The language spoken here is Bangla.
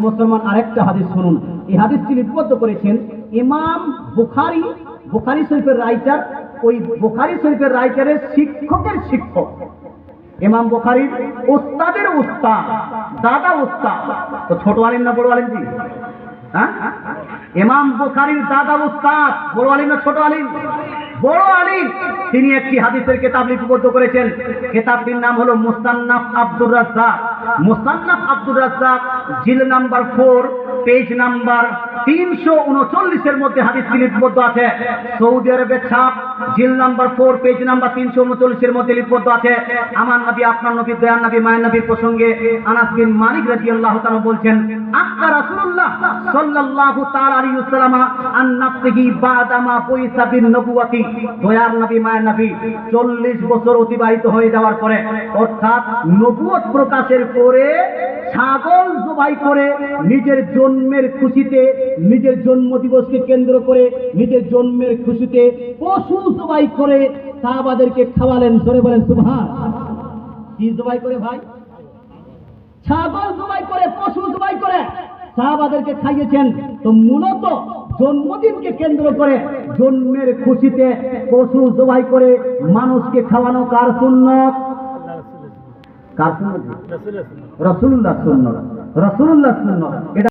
মুসলমান আরেকটা হাদিস শুনুন। এই হাদিসটি লিপিবদ্ধ করেছেন ইমাম বুখারী, বুখারী শরীফের রাইটার, ওই বুখারী শরীফের রাইটারের শিক্ষকের শিক্ষক, ইমাম বুখারীর উস্তাদের উস্তাদ, দাদা উস্তাদ। তো ছোট আলিম না বড় আলিম জি? হ্যাঁ, ইমাম বুখারীর দাদা উস্তাদ, বড় আলিম না ছোট আলিম? বড় আলিম। তিনি একটি হাদিসের কিতাব লিপিবদ্ধ করেছেন। কিতাবটির নাম হলো মুসান্নাফ আব্দুর রাজ্জাক। মুসান্নাফ আব্দুর রাজ্জাক জিল নাম্বার 4 পেজ নাম্বার 339 এর মধ্যে হাদিসটি লিপিবদ্ধ আছে। সৌদি আরবের ছাপ, জিল নাম্বার 4 পেজ নাম্বার 339 এর মধ্যে লিপিবদ্ধ আছে। আমার নবী, আপনার নবী, দয়ার নবী, মায়ের নবীর প্রসঙ্গে আনাস বিন মালিক রাদিয়াল্লাহু তাআলা বলছেন, আক্কা রাসূলুল্লাহ সাল্লাল্লাহু তাআলা আলাইহি ওয়াসাল্লাম আন নাফসিহি বাদা মা বুইসা বিন নবুওয়াতি। দয়ার নবী, মায়ের নবী 40 বছর অতিবাহিত হয়ে যাওয়ার পরে, অর্থাৎ নবুয়ত প্রকাশের পরে ছাগল জবাই করে নিজের জন্মের খুশিতে, নিজের জন্মদিবসকে কেন্দ্র করে নিজের জন্মের খুশিতে পশু জবাই করে সাহাবাদেরকে খাওয়ালেন। ধরে বলেন সুবহান। কি জবাই করে ভাই? ছাগল জবাই করে, পশু জবাই করে সাহাবাদেরকে খাইয়েছেন। তো মূলত জন্মদিনকে কেন্দ্র করে জন্মের খুশিতে পশু জবাই করে মানুষকে খাওয়ানো কার সুন্নত? কার সুন্নত? রাসূলুল্লাহ সুন্নত। রাসূলুল্লাহ সুন্নত।